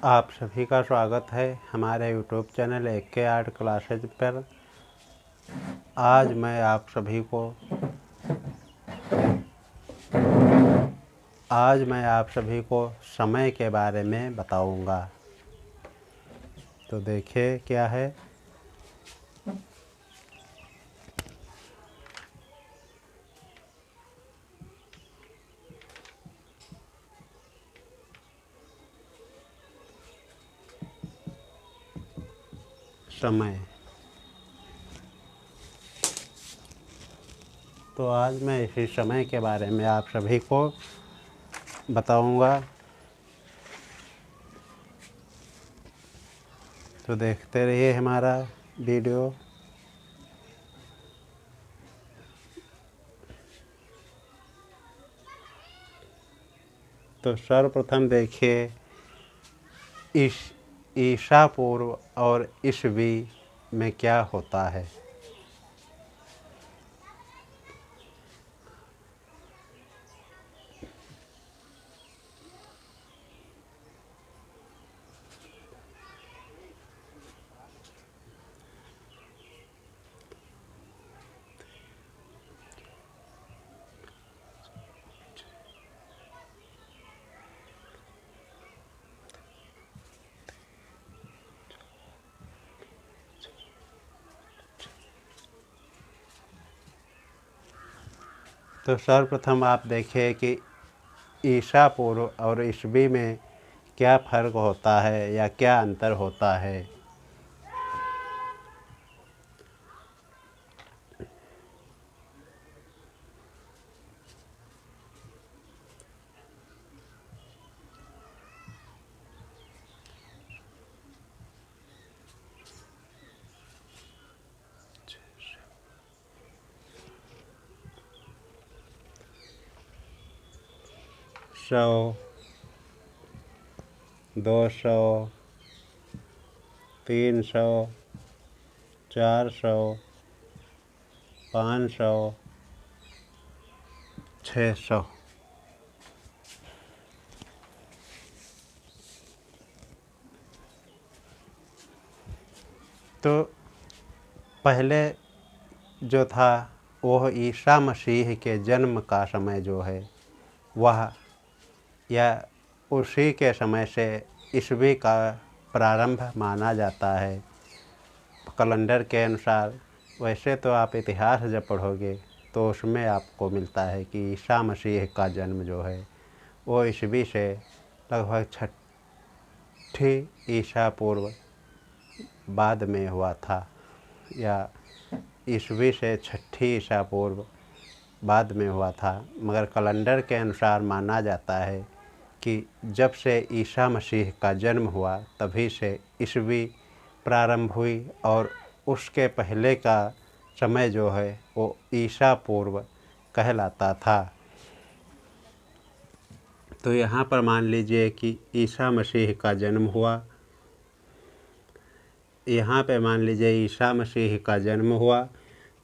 आप सभी का स्वागत है हमारे YouTube channel AK art classes पर। आज मैं आप सभी को समय के बारे में बताऊंगा। तो देखिए क्या है। समय। तो आज मैं इसी समय के बारे में आप सभी को बताऊंगा। तो देखते रहिए हमारा वीडियो। तो सर्वप्रथम देखिए ईसा पूर्व और ईसवी में क्या होता है। तो सर्वप्रथम आप देखिए कि ईसा पूर्व और ईसवी में क्या फ़र्क होता है या क्या अंतर होता है। सौ, 200, 300, 400, 500, 600। तो पहले जो था वह ईसा मसीह के जन्म का समय जो है वह या उसी के समय से ईसवी का प्रारंभ माना जाता है कैलेंडर के अनुसार। वैसे तो आप इतिहास जब पढ़ोगे तो उसमें आपको मिलता है कि ईसा मसीह का जन्म जो है वो ईसवी से लगभग 6 ईसा पूर्व बाद में हुआ था, या ईसवी से 6 ईसा पूर्व बाद में हुआ था। मगर कैलेंडर के अनुसार माना जाता है कि जब से ईसा मसीह का जन्म हुआ तभी से ईसवी प्रारंभ हुई, और उसके पहले का समय जो है वो ईसा पूर्व कहलाता था। तो यहाँ पर मान लीजिए कि ईसा मसीह का जन्म हुआ। यहाँ पे मान लीजिए ईसा मसीह का जन्म हुआ,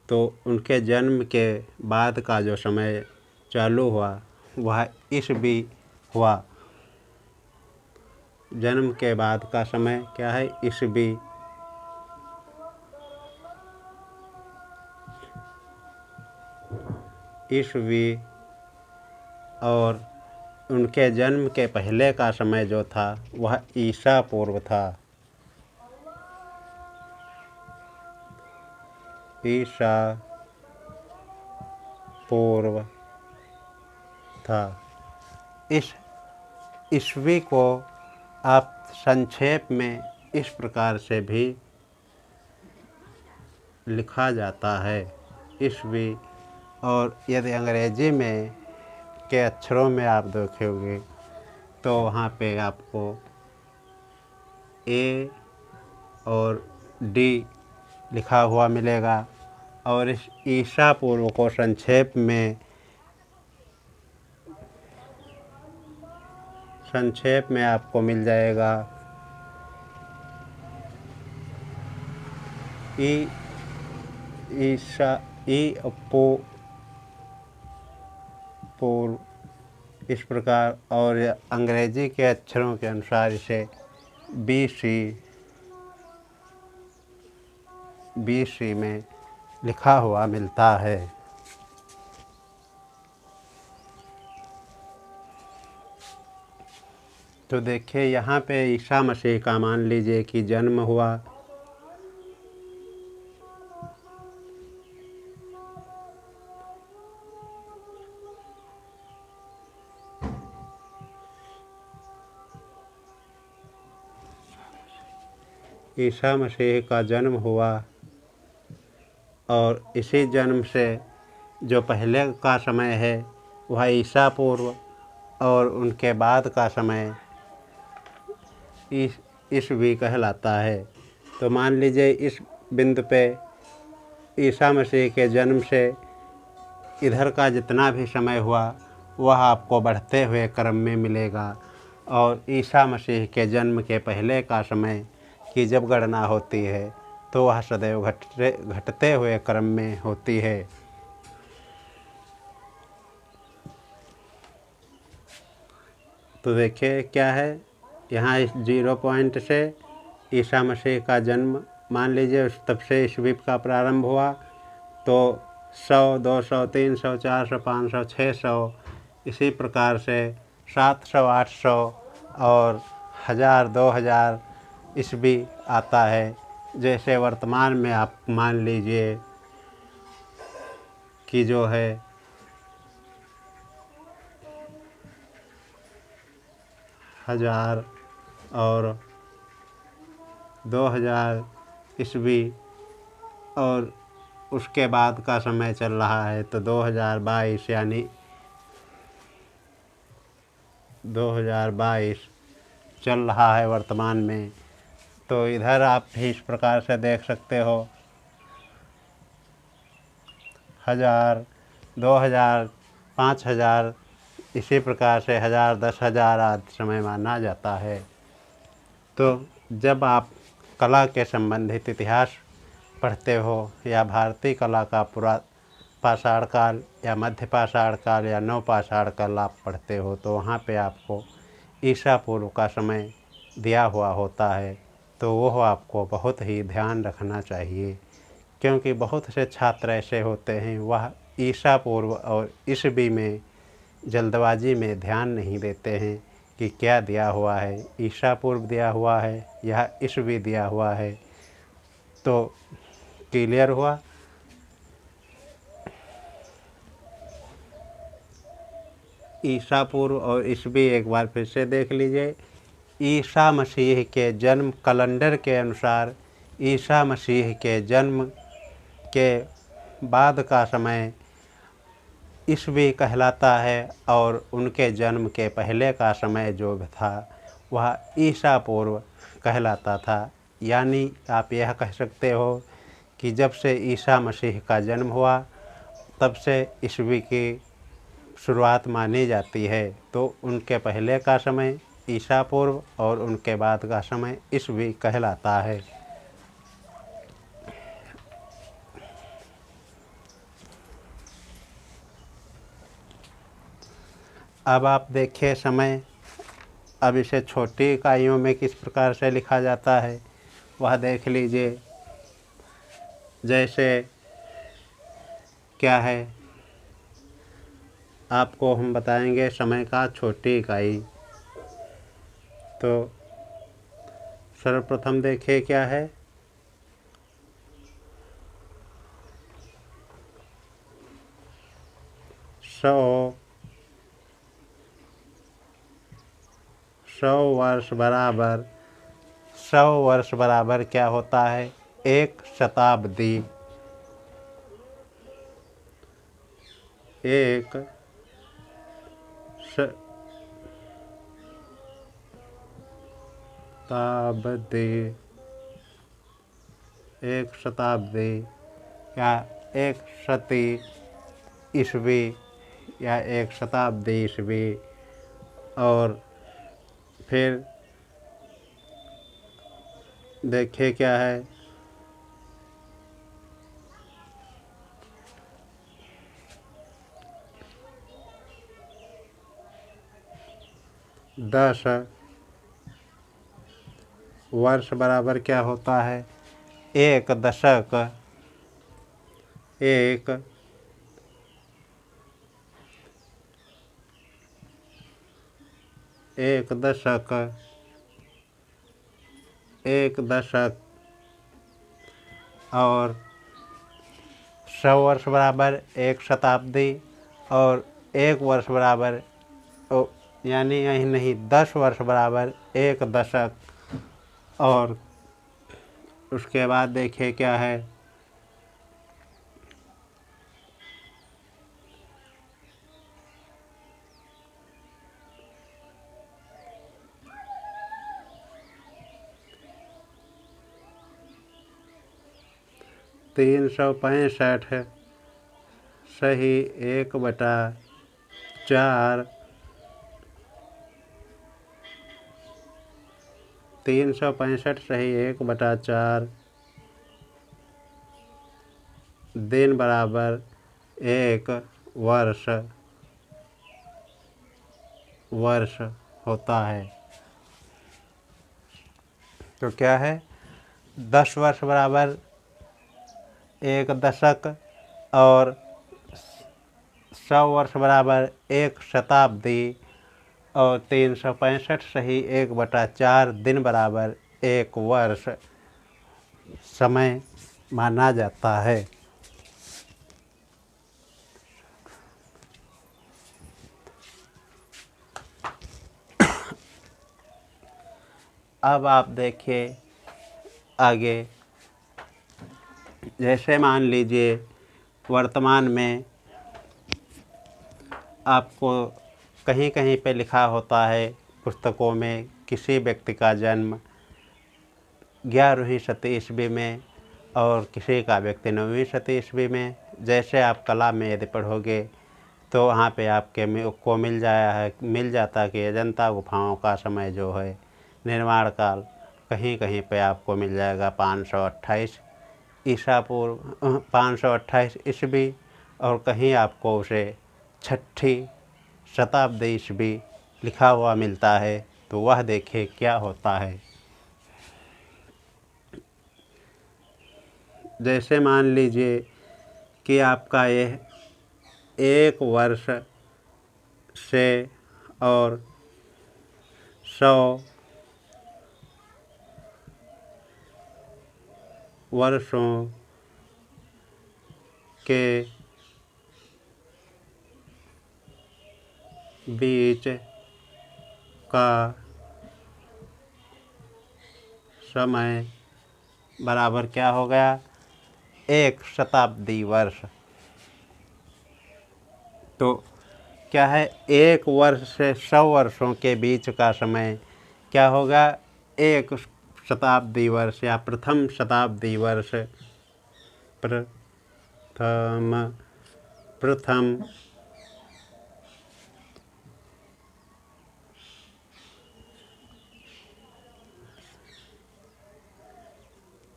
तो उनके जन्म के बाद का जो समय चालू हुआ वह ईसवी हुआ। जन्म के बाद का समय क्या है? ईसवी। ईसवी। और उनके जन्म के पहले का समय जो था वह ईसा पूर्व था। ईसा पूर्व था। इस ईसवी को आप संक्षेप में इस प्रकार से भी लिखा जाता है, ईसवी। और यदि अंग्रेजी में के अक्षरों में आप देखोगे तो वहाँ पे आपको ए और डी लिखा हुआ मिलेगा, और इस ईसा पूर्व को संक्षेप में आपको मिल जाएगा ईसा पूर्व, इस प्रकार। और अंग्रेजी के अक्षरों के अनुसार इसे BC में लिखा हुआ मिलता है। तो देखिए यहाँ पे ईसा मसीह का मान लीजिए कि जन्म हुआ। ईसा मसीह का जन्म हुआ और इसी जन्म से जो पहले का समय है वह ईसा पूर्व और उनके बाद का समय ईसवी कहलाता है। तो मान लीजिए इस बिंदु पे ईसा मसीह के जन्म से इधर का जितना भी समय हुआ वह आपको बढ़ते हुए क्रम में मिलेगा और ईसा मसीह के जन्म के पहले का समय की जब गणना होती है तो वह सदैव घटते हुए क्रम में होती है। तो देखिए क्या है, यहाँ इस 0 पॉइंट से ईसा मसीह का जन्म मान लीजिए तब से ईस्वी का प्रारंभ हुआ तो 100, 200, 300, 400, 500, 600 इसी प्रकार से 700, 800 और 1000, 2000 ईस्वी आता है। जैसे वर्तमान में आप मान लीजिए कि जो है 1000 और 2000 ईस्वी और उसके बाद का समय चल रहा है तो 2022 यानी 2022 चल रहा है वर्तमान में। तो इधर आप भी इस प्रकार से देख सकते हो 1000, 2000, 5000 इसी प्रकार से 1000, 10,000 आदि समय माना जाता है। तो जब आप कला के संबंधित इतिहास पढ़ते हो या भारतीय कला का पूरा पाषाण काल या मध्य पाषाण काल या नव पाषाण काल आप पढ़ते हो तो वहाँ पे आपको ईसा पूर्व का समय दिया हुआ होता है। तो वह आपको बहुत ही ध्यान रखना चाहिए क्योंकि बहुत से छात्र ऐसे होते हैं वह ईसा पूर्व और ईस्वी में जल्दबाजी में ध्यान नहीं देते हैं कि क्या दिया हुआ है, ईसा पूर्व दिया हुआ है या ईस्वी दिया हुआ है। तो क्लियर हुआ। ईसा पूर्व और ईस्वी एक बार फिर से देख लीजिए। ईसा मसीह के जन्म कैलेंडर के अनुसार ईसा मसीह के जन्म के बाद का समय ईस्वी कहलाता है और उनके जन्म के पहले का समय जो था वह ईसा पूर्व कहलाता था। यानी आप यह कह सकते हो कि जब से ईसा मसीह का जन्म हुआ तब से ईस्वी की शुरुआत मानी जाती है। तो उनके पहले का समय ईसा पूर्व और उनके बाद का समय ईस्वी कहलाता है। अब आप देखिए समय, अब इसे छोटी इकाइयों में किस प्रकार से लिखा जाता है वह देख लीजिए। जैसे क्या है, आपको हम बताएंगे समय का छोटी इकाई। तो सर्वप्रथम देखिए क्या है, 100 वर्ष बराबर 100 वर्ष बराबर क्या होता है, एक शताब्दी। एक शताब्दी या एक शती ईस्वी या एक शताब्दी ईस्वी। और फिर देखिए क्या है, 10 वर्ष बराबर क्या होता है? एक दशक। एक दशक। एक दशक और 100 वर्ष बराबर एक शताब्दी, और एक वर्ष बराबर यानी यही नहीं 10 वर्ष बराबर एक दशक। और उसके बाद देखिए क्या है, तीन सौ पैंसठ सही 1/4। 365 सही 1/4 दिन बराबर एक वर्ष होता है। तो क्या है, 10 वर्ष बराबर एक दशक, और 100 वर्ष बराबर एक शताब्दी, और 365 सही 1/4 दिन बराबर एक वर्ष समय माना जाता है। अब आप देखिए आगे, जैसे मान लीजिए वर्तमान में आपको कहीं कहीं पे लिखा होता है पुस्तकों में, किसी व्यक्ति का जन्म 11वीं शती ईस्वी में और किसी का व्यक्ति 9वीं शती ईस्वी में। जैसे आप कला में यदि पढ़ोगे तो वहाँ पे को मिल जाता है कि अजंता गुफाओं का समय जो है निर्माण काल कहीं कहीं पे आपको मिल जाएगा 528 ईसा पूर्व 528 ईस्वी, और कहीं आपको उसे 6ठी शताब्दी ईस्वी लिखा हुआ मिलता है। तो वह देखिए क्या होता है। जैसे मान लीजिए कि आपका यह एक वर्ष से और 100 वर्षों के बीच का समय बराबर क्या हो गया, एक शताब्दी वर्ष। तो क्या है, एक वर्ष से 100 वर्षों के बीच का समय क्या होगा, एक शताब्दी वर्ष या प्रथम शताब्दी वर्ष।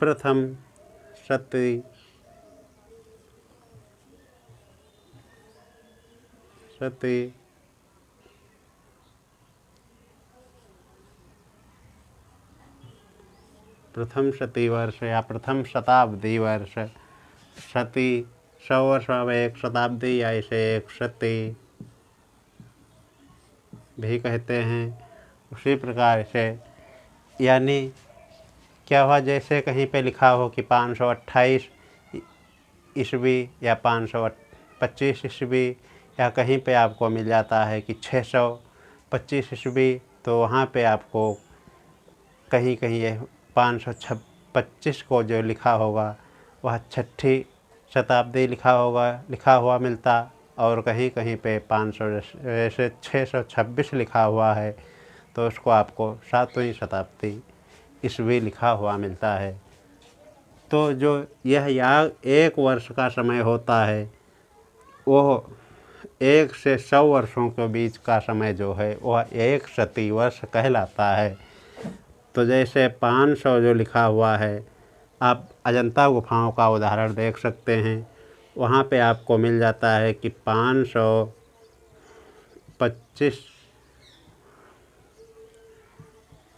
प्रथम शती प्रथम शती वर्ष या प्रथम शताब्दी वर्ष। शती 100 वर्ष में एक शताब्दी या इसे एक शती भी कहते हैं। उसी प्रकार से यानी क्या हुआ, जैसे कहीं पे लिखा हो कि 528 ईस्वी या 525 ईस्वी, या कहीं पे आपको मिल जाता है कि 625 ईस्वी, तो वहाँ पे आपको कहीं कहीं ये 525 को जो लिखा होगा वह 6ठी शताब्दी लिखा हुआ मिलता, और कहीं कहीं पे 500 जैसे 626 लिखा हुआ है तो उसको आपको 7वीं शताब्दी ईस्वी लिखा हुआ मिलता है। तो जो यह एक वर्ष का समय होता है वो 1 से 100 वर्षों के बीच का समय जो है वह एक शती वर्ष कहलाता है। तो जैसे 500 जो लिखा हुआ है, आप अजंता गुफाओं का उदाहरण देख सकते हैं। वहाँ पे आपको मिल जाता है कि 525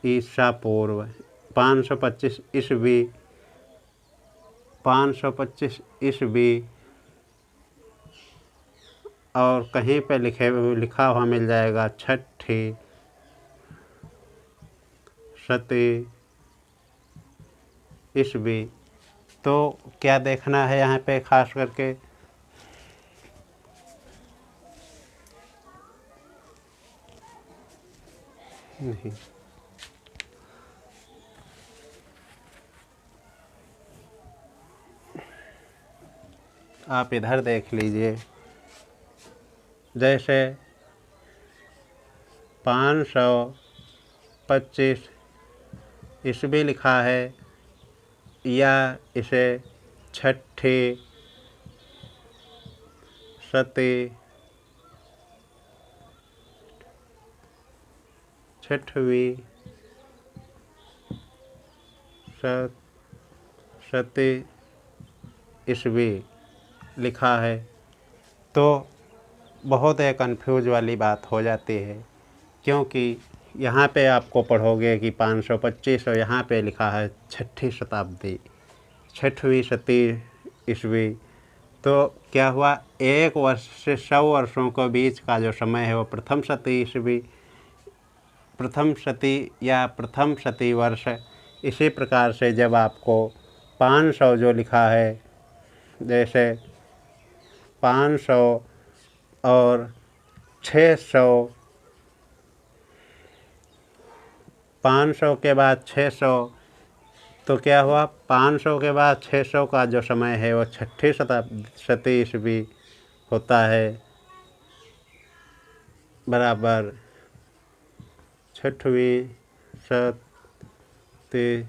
ईसा पूर्व 525 ईस्वी 525 ईस्वी और कहीं पे लिखा हुआ मिल जाएगा छठी सती ईस्वी। तो क्या देखना है यहाँ पे खास करके, नहीं आप इधर देख लीजिए, जैसे 525 ईस्वी लिखा है या इसे छठी सती छठवीं सती ईस्वी लिखा है तो बहुत एक कन्फ्यूज वाली बात हो जाती है, क्योंकि यहाँ पे आपको पढ़ोगे कि 525 और यहाँ पे लिखा है छठी शताब्दी छठवीं सती ईस्वी। तो क्या हुआ, एक वर्ष से 100 वर्षों के बीच का जो समय है वो प्रथम सती ईस्वी, प्रथम सती या प्रथम सती वर्ष। इसी प्रकार से जब आपको 500 जो लिखा है, जैसे 500 और 600, 500 के बाद 600, तो क्या हुआ, 500 के बाद 600 का जो समय है वो छठी सती ईस्वी होता है, बराबर छठवीं सती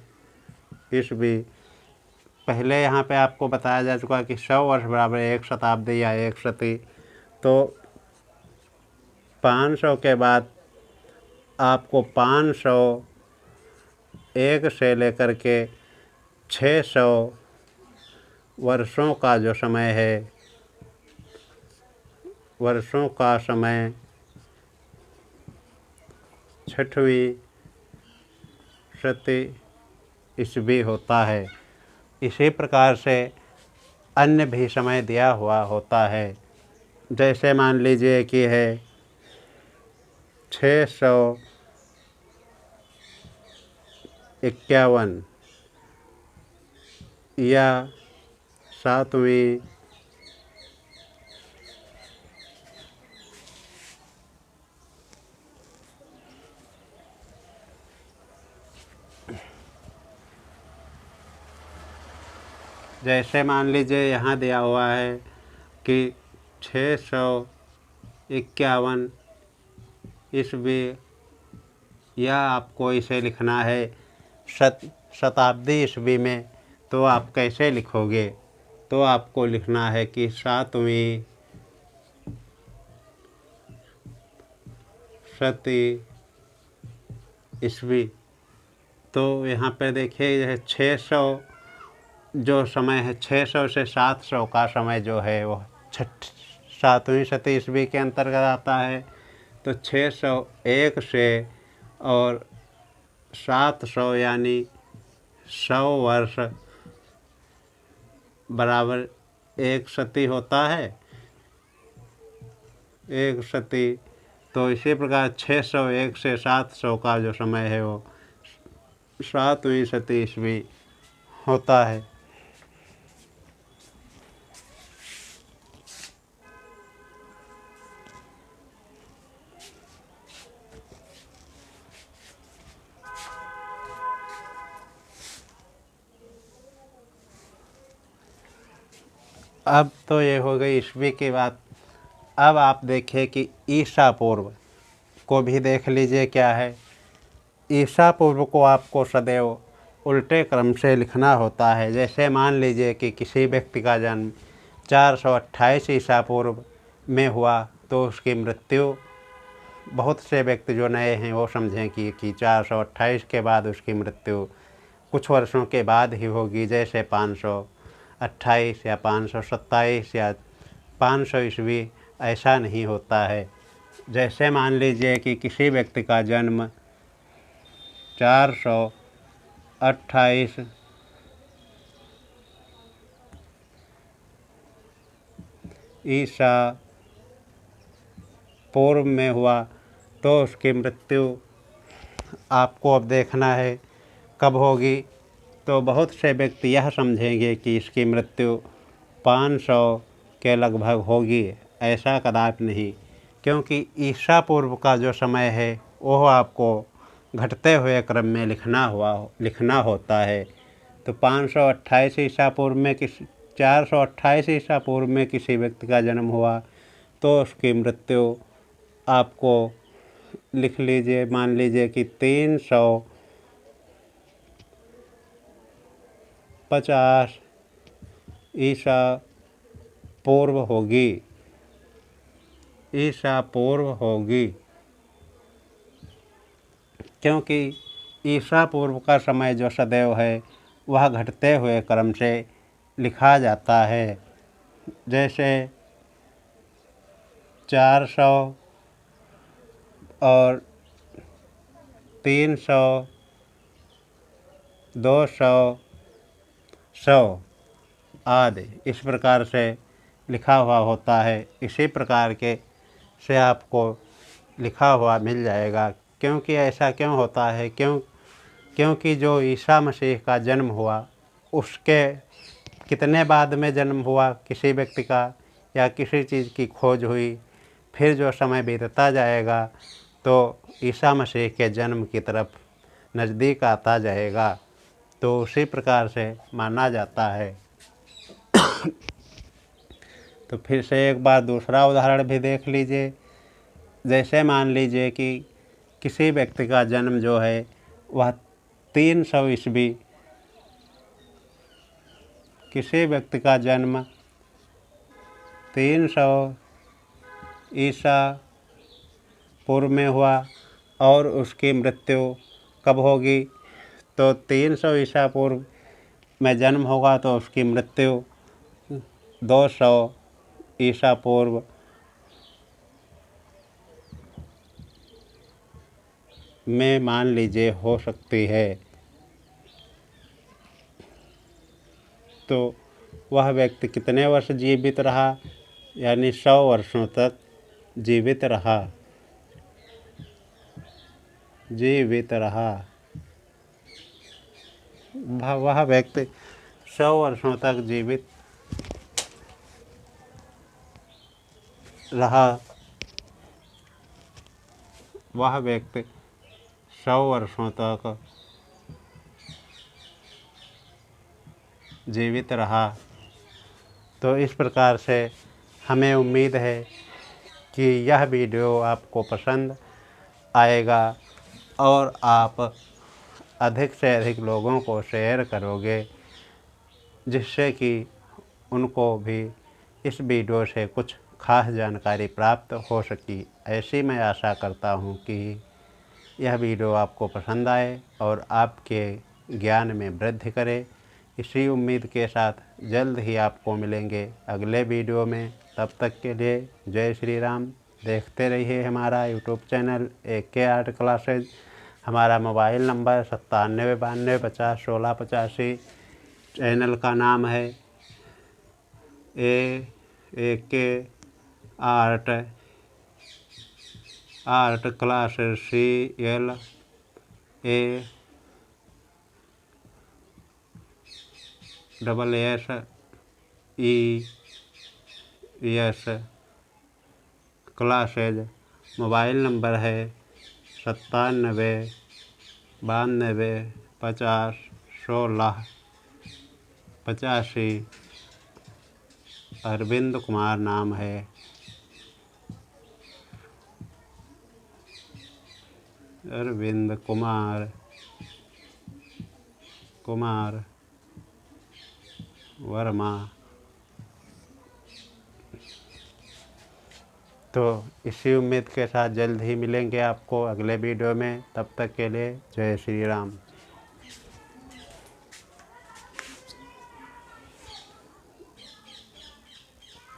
ईस्वी। पहले यहाँ पे आपको बताया जा चुका कि 100 वर्ष बराबर एक शताब्दी या एक सती। तो 500 के बाद आपको 501 से लेकर के 600 वर्षों का जो समय है, वर्षों का समय छठवीं सती ईस्वी होता है। इसी प्रकार से अन्य भी समय दिया हुआ होता है, जैसे मान लीजिए कि है 651 या 7वीं जैसे मान लीजिए यहाँ दिया हुआ है कि 651 ईस्वी, या आपको इसे लिखना है शताब्दी ईस्वी में, तो आप कैसे लिखोगे, तो आपको लिखना है कि 7वीं सती ईस्वी। तो यहाँ पे देखिए यह 600 जो समय है, 600 से 700 का समय जो है वो 7वीं सती ईस्वी के अंतर्गत आता है। तो 601 से और 700 यानी 100 वर्ष बराबर एक सती होता है, एक सती। तो इसी प्रकार 601 से 700 का जो समय है वो 7वीं सती ईस्वी होता है। अब तो ये हो गई ईस्वी की बात। अब आप देखें कि ईसा पूर्व को भी देख लीजिए क्या है। ईसा पूर्व को आपको सदैव उल्टे क्रम से लिखना होता है। जैसे मान लीजिए कि किसी व्यक्ति का जन्म 428 ईसा पूर्व में हुआ, तो उसकी मृत्यु, बहुत से व्यक्ति जो नए हैं वो समझें कि 428 के बाद उसकी मृत्यु कुछ वर्षों के बाद ही होगी, जैसे 528 या 527 या 500 ईस्वी। ऐसा नहीं होता है। जैसे मान लीजिए कि किसी व्यक्ति का जन्म 400 28 ईसा पूर्व में हुआ तो उसकी मृत्यु आपको अब देखना है कब होगी। तो बहुत से व्यक्ति यह समझेंगे कि इसकी मृत्यु 500 के लगभग होगी। ऐसा कदापि नहीं, क्योंकि ईसा पूर्व का जो समय है वह आपको घटते हुए क्रम में लिखना होता है। तो 528 ईसा पूर्व में 428 ईसा पूर्व में किसी व्यक्ति का जन्म हुआ तो उसकी मृत्यु आपको लिख लीजिए, मान लीजिए कि 350 ईसा पूर्व होगी। क्योंकि ईसा पूर्व का समय जो सदैव है वह घटते हुए क्रम से लिखा जाता है। जैसे 400 और 300, 200, 100 आदि इस प्रकार से लिखा हुआ होता है। इसी प्रकार के से आपको लिखा हुआ मिल जाएगा। क्योंकि ऐसा क्यों होता है? क्योंकि जो ईसा मसीह का जन्म हुआ उसके कितने बाद में जन्म हुआ किसी व्यक्ति का या किसी चीज़ की खोज हुई, फिर जो समय बीतता जाएगा तो ईसा मसीह के जन्म की तरफ नज़दीक आता जाएगा। तो उसी प्रकार से माना जाता है। तो फिर से एक बार दूसरा उदाहरण भी देख लीजिए। जैसे मान लीजिए कि किसी व्यक्ति का जन्म जो है वह 300 ईस्वी, किसी व्यक्ति का जन्म 300 ईसा पूर्व में हुआ और उसकी मृत्यु कब होगी? तो 300 ईसा पूर्व में जन्म होगा तो उसकी मृत्यु 200 ईसा पूर्व में मान लीजिए हो सकती है। तो वह व्यक्ति कितने वर्ष जीवित रहा? यानी 100 वर्षों तक जीवित रहा। वह व्यक्ति 100 वर्षों तक जीवित रहा। वह व्यक्ति 100 वर्षों तक जीवित रहा। तो इस प्रकार से हमें उम्मीद है कि यह वीडियो आपको पसंद आएगा और आप अधिक से अधिक लोगों को शेयर करोगे, जिससे कि उनको भी इस वीडियो से कुछ खास जानकारी प्राप्त हो सकी। ऐसी मैं आशा करता हूँ कि यह वीडियो आपको पसंद आए और आपके ज्ञान में वृद्धि करे। इसी उम्मीद के साथ जल्द ही आपको मिलेंगे अगले वीडियो में। तब तक के लिए जय श्री राम। देखते रहिए हमारा YouTube channel AK art classes. हमारा मोबाइल नंबर 9792501685। चैनल का नाम है AK art classes CLASSES classes. Mobile number है 9792501685। अरविंद कुमार नाम है। अरविंद कुमार वर्मा। तो इसी उम्मीद के साथ जल्द ही मिलेंगे आपको अगले वीडियो में। तब तक के लिए जय श्री राम।